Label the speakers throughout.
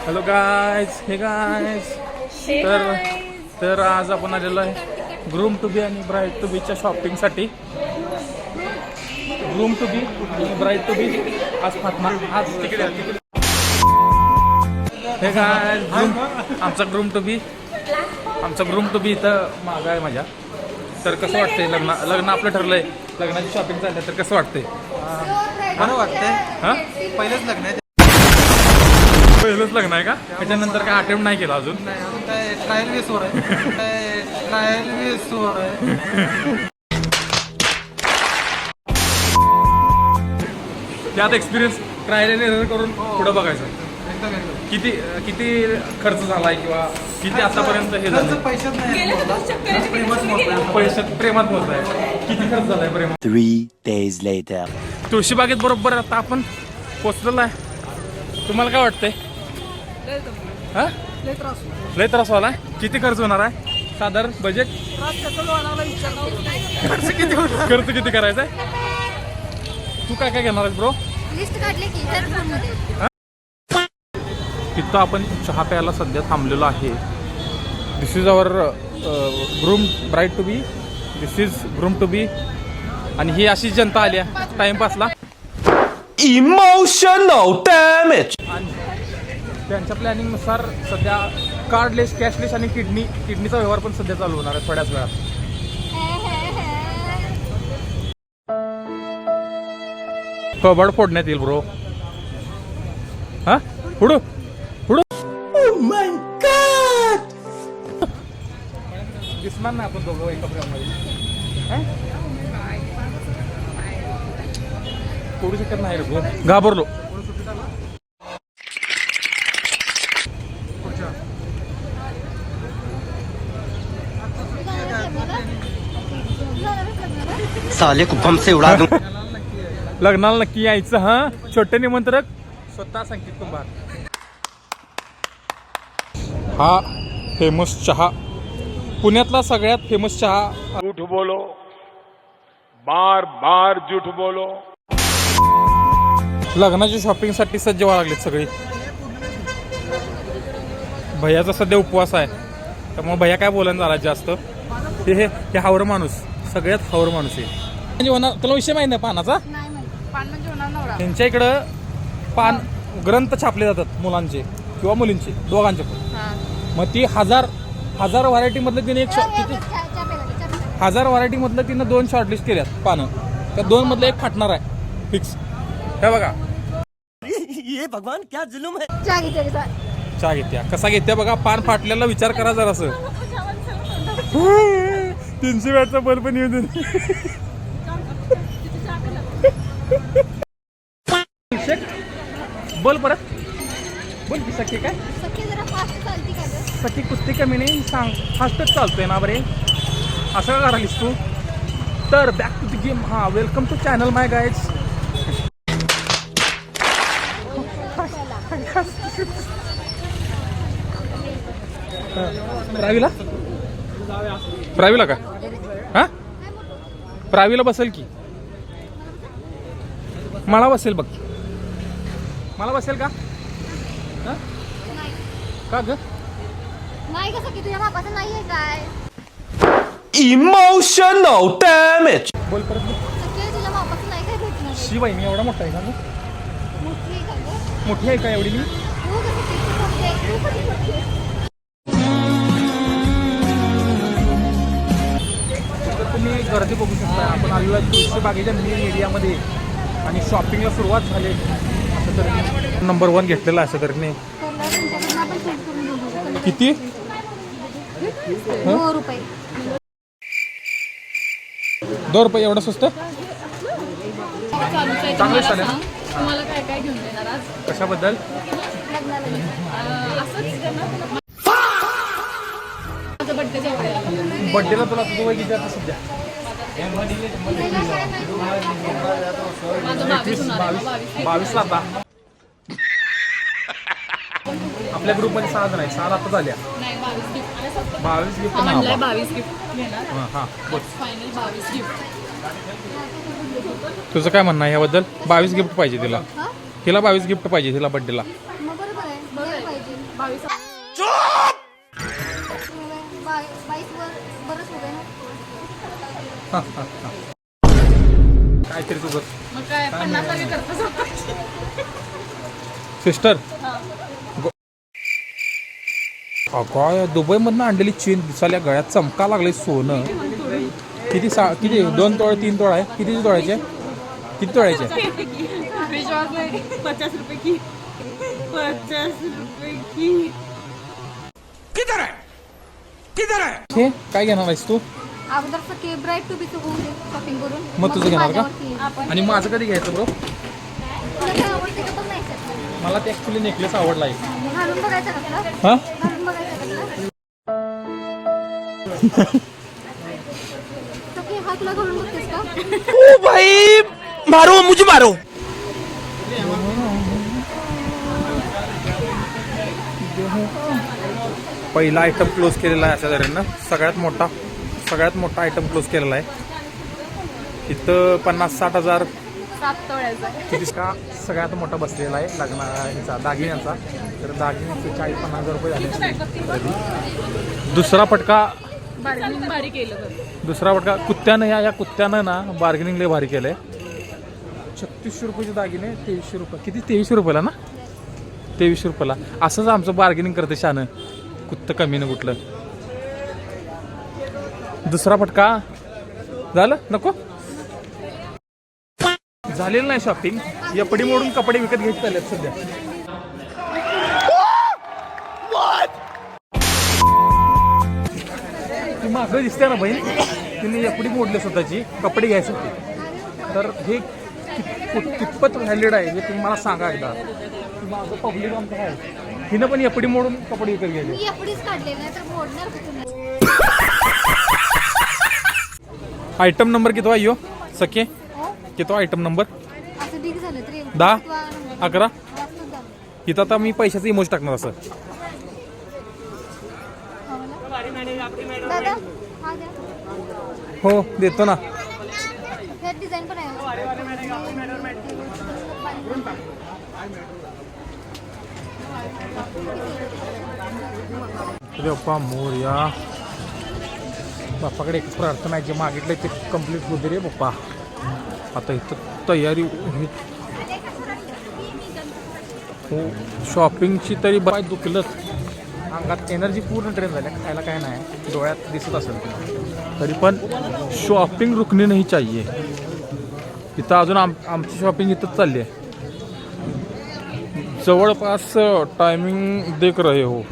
Speaker 1: Hello guys, हे guys. तर आज आपण आलेलो आहे ग्रूम टू बी आणि ब्राईड टू बीच्या शॉपिंगसाठी. ग्रूम टू बी आणि ब्राईड टू बी आज फातमा आज तिकीट. हे गायज, आमचा ग्रूम टू बी इथं मागं आहे माझ्या. तर कसं वाटतंय लग्न आपलं ठरलंय, लग्नाची शॉपिंग चालली, तर कसं वाटतंय?
Speaker 2: बरं वाटतंय.
Speaker 1: हां,
Speaker 2: पहिलंच लग्न आहे.
Speaker 1: पहिलंच लग्न आहे का? त्याच्यानंतर काय अटेम्प्ट नाही केला अजून?
Speaker 2: नाही, अजून काय ट्रायल बेसवर आहे. ट्रायल बेसवर आहे.
Speaker 1: त्यात एक्सपिरियन्स ट्रायल करून पुढं बघायचं. किती खर्च झालाय किंवा किती आतापर्यंत हे झालं?
Speaker 2: पैशात नाही,
Speaker 1: प्रेमात मोजलाय. किती खर्च झालाय प्रेमात?
Speaker 3: 3 days later.
Speaker 1: तुळशीबागेत बरोबर आता आपण पोचलेलो आहे. तुम्हाला काय वाटतंय? हा, लय त्रास व्हायला. किती खर्च होणार आहे साधारण बजेट? खर्च किती करायचा आहे? तू काय घेणार आहेस ब्रो?
Speaker 4: लिस्ट काढली की तर फोनमध्ये.
Speaker 1: तिथं आपण चहा प्यायला सध्या थांबलेलो आहे. This is our groom bride to be. This is groom to be. आणि ही अशी जनता आली आहे टाइमपासला.
Speaker 3: Emotional damage.
Speaker 1: आणि त्यांच्या प्लॅनिंगनुसार सध्या कार्डलेस, कॅशलेस आणि किडनीचा व्यवहार पण सध्या चालू होणार आहे थोड्याच वेळात. कबड फोडण्यात येईल ब्रो. हा, पुढू दिसणार नाही आपण दोघं एका प्रेमामध्ये. फोडू शकत नाही रे ब्रो, घाबरलो.
Speaker 3: साले को बम से उड़ा दूं.
Speaker 1: लग्नाला नक्की यायचं. हा, छोटे निमंत्रक स्वतः संकेत कुंभार. हा फेमस चहा, पुण्यातला सगळ्यात फेमस चहा.
Speaker 5: झूठ बोलो, बार बार झूठ बोलो.
Speaker 1: लग्नाच्या शॉपिंगसाठी सज्ज व्हावं लागलेत सगळी. भैयाचा सध्या उपवास आहे, त्यामुळे भैया काय बोलणं झाला जास्त. हे हावर माणूस, सगळ्यात हावर माणूस आहे. म्हणजे होणार तुला विषय माहिती नाही पानाचा?
Speaker 4: नाही माहिती. पान म्हणजे होणार नवरा.
Speaker 1: त्यांच्या इकडं पान ग्रंथ छापले जातात मुलांचे किंवा मुलींचे, दोघांचे पण. मग ती हजार व्हरायटी मधलं तिने किती 1000 व्हरायटी मधलं तिनं 2 शॉर्टलिस्ट केल्यात पानं. त्या 2 मधलं एक फाटणार आहे फिक्स. हे बघा,
Speaker 3: ये भगवान क्या जुलूम है.
Speaker 1: चहा घेत्या कसा घेत्या बघा. पान फाटलेला विचार करा जरा. असं 300 वॅटचा बल्ब पण येऊ दे. बोल परत बोल की सखी. काय सखी कुस्ती कमी नाही, सांग फास्टच चालतोय ना बरे. असं का करालीस तू? तर बॅक टू द गेम. हा, welcome to channel my guys. प्रावीला का? हा, प्रावीला बसेल की. मला बसेल बघ. मला बसेल का? का ग?
Speaker 4: नाही कसं की तुझ्या बापाचं नाही आहे काय?
Speaker 3: Emotional damage.
Speaker 1: बोल परत बोल.
Speaker 4: सख्या तुझ्या बापाचं नाही काय भेटणार?
Speaker 1: शी बाई, मी एवढा मोठा आहे का?
Speaker 4: मोठी आहे का गं?
Speaker 1: मोठी आहे का एवढी मी?
Speaker 4: तू कसं किती मोठी आहे? तू कधी मोठी आहे?
Speaker 1: तर तुम्ही गर्दी बघू शकता. आपण आलेलो आहे तुळशीबागेच्या मेन एरियामध्ये आणि शॉपिंगला सुरुवात झाली. असं तरी नंबर 1 घेतलेला असं तरी नाही. किती?
Speaker 4: 2 रुपये.
Speaker 1: 2 रुपये एवढं स्वस्त? चांगलं चालेल.
Speaker 6: तुम्हाला काय काय घेऊन देणार आज?
Speaker 1: कशाबद्दल?
Speaker 6: माझं बड्डे जवळ.
Speaker 1: बड्डेला तुला तुझं वय किती आता सध्या?
Speaker 6: माझं 22 होणार आहे.
Speaker 1: 22 आता. आपल्या ग्रुपमध्ये 6 जण आहेत. 6 आता झाल्या.
Speaker 6: नाही 22 गिफ्ट.
Speaker 1: 22 गिफ्ट
Speaker 6: म्हणलंय 22 गिफ्ट घेणार.
Speaker 1: हां बोल.
Speaker 6: Final 22 gift.
Speaker 1: तुझं काय म्हणणं आहे याबद्दल? 22 गिफ्ट पाहिजे तिला. हिला 22 गिफ्ट पाहिजे हिला बर्थडेला.
Speaker 4: मग बरोबर आहे द्यायला पाहिजे
Speaker 6: 22
Speaker 4: 22 वर बरंच होतं ना.
Speaker 1: काहीतरी तुझं
Speaker 6: मग काय 50 आले करतो
Speaker 1: सिस्टर काय दुबईमधनं आणलेली चेन दिसाल्या गळ्यात चमका लागले सोनं. किती 2 तोळे 3 तोळा आहे. किती तोळ्याचे किती तोळ्याचे?
Speaker 6: विश्वास नाही 50 रुपये की 50 रुपये की.
Speaker 1: हे काय घेणार आहेस तू?
Speaker 4: अगोदर सगळे ब्राईट टू बी होऊन दे शॉपिंग करून.
Speaker 1: मग तुझं घेणार का?
Speaker 4: माझ्यावरती येईल.
Speaker 1: आणि माझं कधी घ्यायचं ब्रो?
Speaker 4: तुला काय आवडते का बघ नाही शकत.
Speaker 1: मला ते ऍक्च्युली नेकलेस आवडला आहे.
Speaker 4: घालून बघायचं का तुला?
Speaker 1: हा
Speaker 4: घालून बघायचं का तुला? सखी, हा तुला घालून बघतेस का?
Speaker 3: ओ भाई मारो मुझे मारो.
Speaker 1: पहिला आयटम क्लोज केलेला आहे अशा तऱ्हेनं. सगळ्यात मोठा आयटम क्लोज केलेला आहे. इथं 50-60 हजार
Speaker 6: 7 तोळ्याचा
Speaker 1: किती का सगळ्यात मोठा बसलेला आहे लग्नाचा दागिन्यांचा. तर दागिन्याचे 40-50 हजार रुपये झाले. दुसरा फटका
Speaker 6: बार्गेनिंग भारी केलं बरं.
Speaker 1: कुत्त्यानं या कुत्त्यानं ना बार्गेनिंग लय भारी केलंय. 3600 रुपयाचे दागिने 2300 रुपये. किती 2300 रुपयाला ना? 2300 रुपयाला. असंच आमचं बार्गेनिंग करते शानं कुत्तं कमीनं कुठलं. दुसरा फटका झालं नको झालेलं नाही शॉपिंग. एपडी मोडून कपडे विकत घ्यायचे चाललेत सध्या. ती मागं दिसते ना बहीण तिने एपडी मोडली स्वतःची कपडे घ्यायसाठी. तर हे कितपत व्हॅलिड आहे हे तुम्ही मला सांगा एकदा. माझं पब्लिक आमचं आहे हिनं पण एपडी मोडून कपडे विकत घ्यायचे.
Speaker 4: मी एवढीच काढले नाही तर मोडणार कुठून.
Speaker 1: आयटम नंबर किती आहे यो सखे? किती आयटम नंबर?
Speaker 4: असं ठीक झालं तरी
Speaker 1: 10 11
Speaker 4: जास्तच झालं.
Speaker 1: इथं आता मी पैशाचा इमोज टाकणार असं.
Speaker 4: दादा हा द्या.
Speaker 1: हो देतो ना.
Speaker 4: हे डिझाईन पण आहे.
Speaker 1: अरे बाप्पा मोरया. बाप्पाकडे एकच प्रार्थना आहे जे मागितलं ते कम्प्लीट होते रे बाप्पा. आता इथं तयारी हो शॉपिंगची तरी बाय दुखलंच. अंगात एनर्जी पूर्ण ट्रेन झाल्या. खायला काय नाही डोळ्यात दिसत असेल तरी पण शॉपिंग रुकणी नाही चाहिए. इथं अजून आमची शॉपिंग इथंच चालली आहे. जवळपास टायमिंग देख रहे हो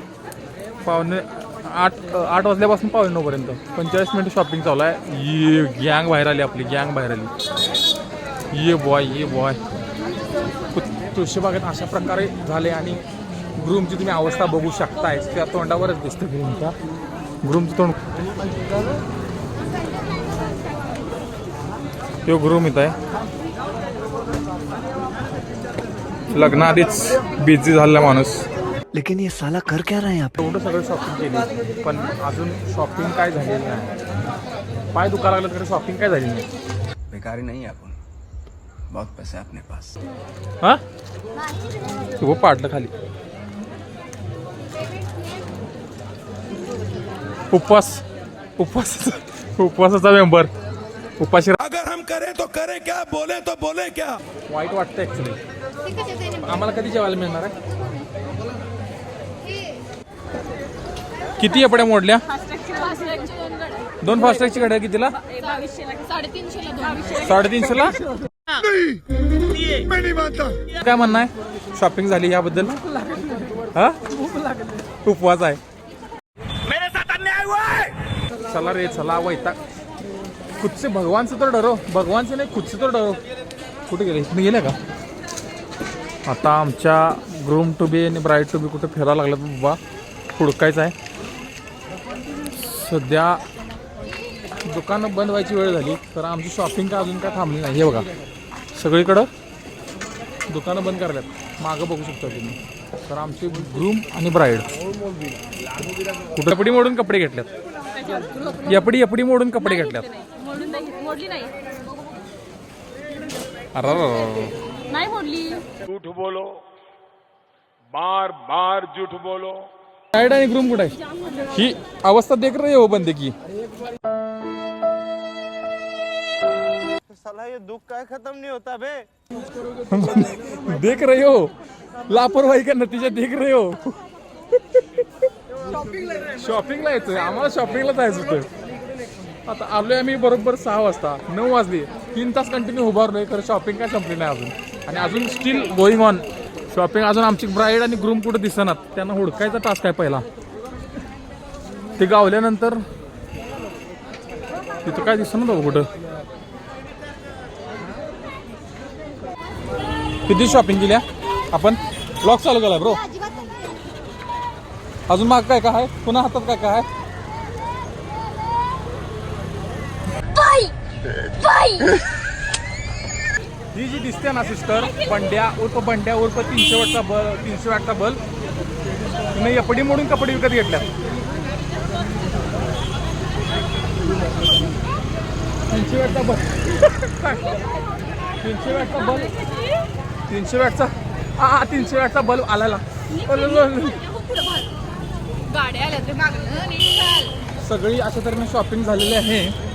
Speaker 1: 8 वाजल्यापासून 8:45 पर्यंत 45 मिनिट शॉपिंग चालू आहे. ये गँग बाहेर आली आपली गँग बाहेर आली. ये बॉय तुळशीबागेत अशा प्रकारे झाले. आणि ग्रूमची तुम्ही अवस्था बघू शकताय. त्या तोंडावरच दिसतं ग्रूमचं तोंड. तो ग्रूम इथं आहे. लग्नाआधीच बिझी झालेला माणूस.
Speaker 3: लेकिन ये साला कर क्या रहे हैं आप?
Speaker 1: एवढं सगळं शॉपिंग केली पण अजून शॉपिंग काय झालेली नाही. पाय दुखायला लागलं तर शॉपिंग काय झाली नाही.
Speaker 7: बेकारी नहीं है अपन, बहुत पैसे है अपने पास.
Speaker 1: हां तू पाडलं खाली. उपवासाचा मेंबर उपाशी.
Speaker 8: अगर हम करें तो करें क्या, बोले तो बोले क्या.
Speaker 1: वाईट वाटतं ऍक्च्युली.
Speaker 4: ते कशाचं आहे?
Speaker 1: आम्हाला कधी जेवायला मिळणार आहे? किती एपड्या मोडल्या? दोन फास्टॅगची गाड्या कितीला? 350 ला. काय म्हणणं आहे शॉपिंग झाली याबद्दल? हा उपवास आहे. चला रे चला वैताग. खुद से भगवान से तर डरो. भगवान से नाही खुद से तर डरो. कुठे गेले? इथून गेले का? आता आमच्या ग्रूम टू बी आणि ब्राईड टू बी कुठे फिरायला लागलं बाबा. हुडकायचं आहे सध्या. दुकानं बंद व्हायची वेळ झाली तर आमची शॉपिंग काय अजून काय थांबली नाही. हे बघा सगळीकडं दुकानं बंद करायला मागं बघू शकता तुम्ही. तर आमचे ग्रूम आणि ब्राईड कुठं एपडी मोडून कपडे घेतल्यात. एपडी मोडून कपडे घेतल्यात.
Speaker 6: मोडली नाही.
Speaker 1: अरे
Speaker 6: नाही मोडली.
Speaker 5: झूठ बोलो, बार बार झूठ बोलो.
Speaker 1: ब्राइड आणि ग्रूम कुठे आहे? ही अवस्था देख रही हो बंदे की.
Speaker 2: साला ये दुख काय खत्म नहीं होता बे.
Speaker 1: देख रहे हो, लापरवाही का नतीजा देख रहे हो. शॉपिंगला यायचंय आम्हाला, शॉपिंगला जायचं होतं. आता आलोय आम्ही बरोबर 6 वाजता, 9 वाजले. 3 तास कंटिन्यू उभारलोय, खरं शॉपिंग काय संपली नाही अजून. आणि अजून स्टील गोईंग ऑन शॉपिंग. अजून आमची ब्राईड आणि ग्रूम कुठे दिसणार, त्यांना हुडकायचा टास्क आहे पहिला. ते गावल्यानंतर तिथं काय दिसणार ना कुठं. किती शॉपिंग केल्या आपण? ब्लॉग चालू केला ब्रो.
Speaker 4: अजिबात नाही.
Speaker 1: अजून माग काय काय आहे, पुन्हा हातात काय काय आहे? ही जी दिसते ना सिस्टर, बंड्या उर्फ 300 वॅटचा बल्ब. तिने एपडी मोडून कपडे विकत घेतल्यात. 300 वॅटचा बल्ब 300 वॅटचा बल्ब 300 वॅटचा 300 वॅटचा बल्ब आलेला.
Speaker 6: गाड्या आल्या ते मागणं.
Speaker 1: सगळी अशा तऱ्हेने शॉपिंग झालेली आहे.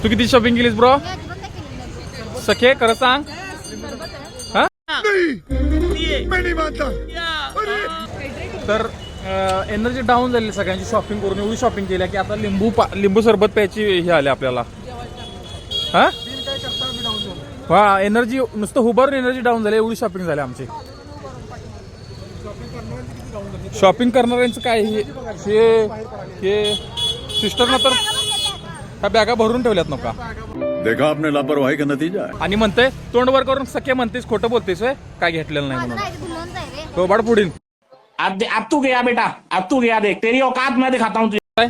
Speaker 1: तू किती शॉपिंग केलीस ब्रो?
Speaker 4: मी अजिबात नाही केलेलं.
Speaker 1: सखे खरं सांग. हा? तर एनर्जी डाऊन झाली सगळ्यांची शॉपिंग करून. एवढी शॉपिंग केल्या की आता लिंबू सरबत प्यायची हे आले आपल्याला. हा हा, एनर्जी नुसतं उभारून एनर्जी डाऊन झाली, एवढी शॉपिंग झाली आमची. शॉपिंग करणाऱ्यांचं काय हे सिस्टरना तर ह्या बॅगा भरून ठेवल्यात नका.
Speaker 8: देखा आपने लापरवाही का नतीजा है.
Speaker 1: आणि म्हणते तोंड वर करून सख्या म्हणतेस, खोटं बोलतेस होय, काय घेतलेलं नाही
Speaker 4: माझं
Speaker 1: म्हणून.
Speaker 4: नाही, ते दुल्हनचं आहे रे.
Speaker 1: तो बाड पुढील
Speaker 9: अब तू गया बेटा, अब तू गया. देख तेरी औकात मैं दिखाता हूँ तुझे.
Speaker 1: काय.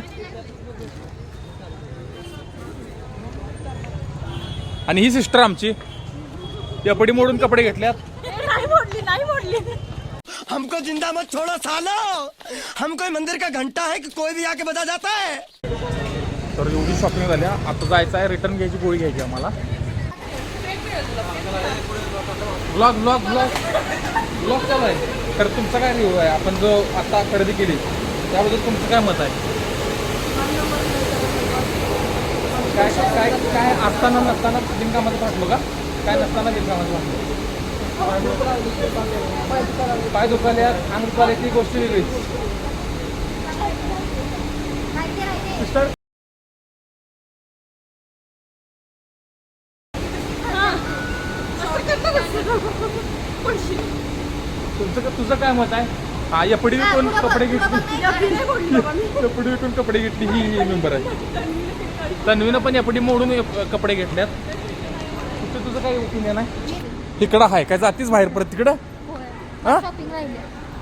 Speaker 1: आणि ही सिस्टर आमची एपडी मोडून कपडे घेतल्यात.
Speaker 6: नाही मोडली, नाही मोडली.
Speaker 3: हमको जिंदा मत छोड़ो सालो. हम कोई मंदिर का घंटा है कि कोई भी आके बजा जाता है.
Speaker 1: तर एवढी शॉपिंग झाल्या. आता जायचं आहे, रिटर्न घ्यायची, गोळी घ्यायची आम्हाला. ब्लॉग चालू आहे. तर तुमचा काय रिव्ह्यू आहे, आपण जो आता खरेदी केली त्याबद्दल तुमचं काय मत आहे? काय काय काय असताना नसताना बिनकामाचं फाटलो का? काय नसताना बिनकामाचं फाटलो? पाय दुखाले, अंग दुखाले, ती गोष्ट वेगळीच.
Speaker 4: राहते.
Speaker 1: सिस्टर तुझं काय मत आहे? हा, एपडी विकून कपडे घेतली, एपडी विकून कपडे घेतली ही मेंबर आहे. तन्वीनं पण एपडी मोडून कपडे घेतल्यात. तुझं काय ओपिनियन आहे? तिकडं आहे काय, जातीच बाहेर परत तिकडं? हा?
Speaker 4: शॉपिंग राहिली.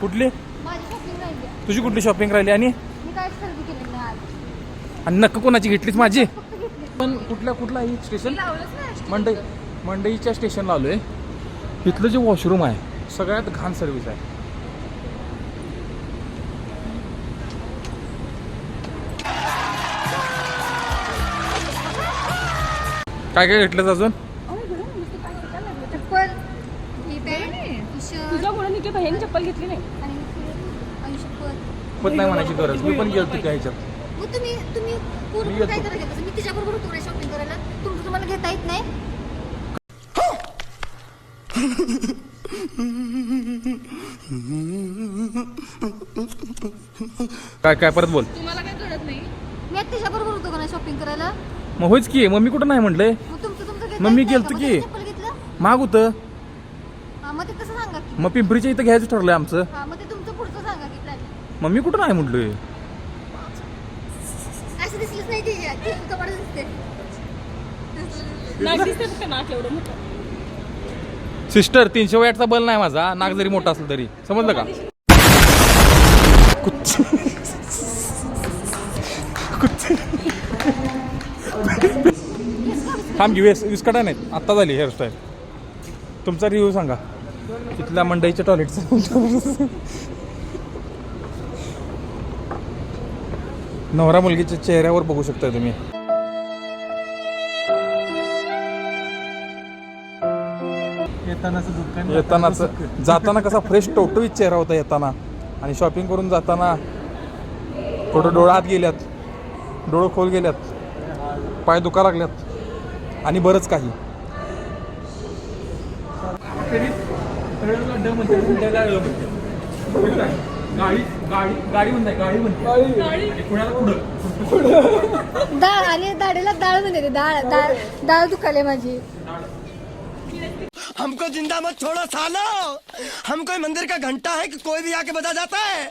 Speaker 1: कुठली
Speaker 4: माझी शॉपिंग राहिली.
Speaker 1: तुझी कुठली शॉपिंग राहिली? आणि
Speaker 4: मी काय खरेदी केलेलं नाही आज.
Speaker 1: आणि नक्क कोणाची घेतलीच माझी?
Speaker 4: फक्त घेतली.
Speaker 1: पण कुठला ही स्टेशन?
Speaker 6: लावलंच नाही.
Speaker 1: मंडईच्या स्टेशनला आलोय. इथलं जे वॉशरूम आहे सगळ्यात घाण सर्व्हिस आहे. काय काय घेतलं अजून?
Speaker 4: चप्पल, ही पॅन्ट, टी-शर्ट
Speaker 6: तुझ्या मुलांनी की बहिणी चप्पल घेतली नाही.
Speaker 4: आणि आयुष्यभर.
Speaker 1: पण नाही म्हणायची गरज, मी पण गेलो त्या ह्याच्यात.
Speaker 4: मग तुम्ही पूर्ण काय करायला गेलं? मी तिच्याबरोबर होतो शॉपिंग करायला. तुम्हाला घेता येत नाही.
Speaker 1: काय काय परत बोल.
Speaker 6: तुम्हाला काय कळत नाही.
Speaker 4: मी आता तिच्याबरोबर होतो का नाही शॉपिंग करायला?
Speaker 1: मग होईच की, मग मी कुठं नाही म्हटलंय.
Speaker 4: मग तुमचं घेता
Speaker 1: मग मी
Speaker 4: येत नाही
Speaker 1: गेलतो
Speaker 4: का?
Speaker 1: की.
Speaker 4: मग चप्पल घेतलं?
Speaker 1: माग होतं.
Speaker 4: हा, मग ते तसं सांगा की.
Speaker 1: मग पिंपरीच्या इथं घ्यायचं ठरलंय आमचं.
Speaker 4: हा, मग ते तुमचं पुढचं सांगा की प्लॅन.
Speaker 1: मग मी कुठं नाही म्हटलोय.
Speaker 4: असं दिसलंच नाही ते कपडे दिसते.
Speaker 6: नाही दिसते फक्त नाक एवढं मोठं.
Speaker 1: सिस्टर 300 वॅटचा बल नाही माझा, नाक जरी मोठा असलं तरी. समजलं का? थांब घे, विस्कटा नाहीत, आत्ता झाली हेअरस्टाईल. तुमचा रिव्ह्यू सांगा तिथल्या मंडईच्या टॉयलेटचा. नवरा मुलगीच्या चेहऱ्यावर बघू शकता तुम्ही. येतानाच जाताना कसा फ्रेश टवटवीत चेहरा होता येताना, आणि शॉपिंग करून जाताना थोडं डोळा आत गेल्यात, डोळं खोल गेल्यात, पाय दुखा लागल्यात आणि बरंच काही.
Speaker 4: डाळ आणि दाढीला डाळ म्हणते, डाळ डाळ डाळ दुखाले माझी.
Speaker 3: हमको जिंदा मत छोड़ो सालो, हम कोई मंदिर का घंटा है कि कोई भी आके बजा जाता है.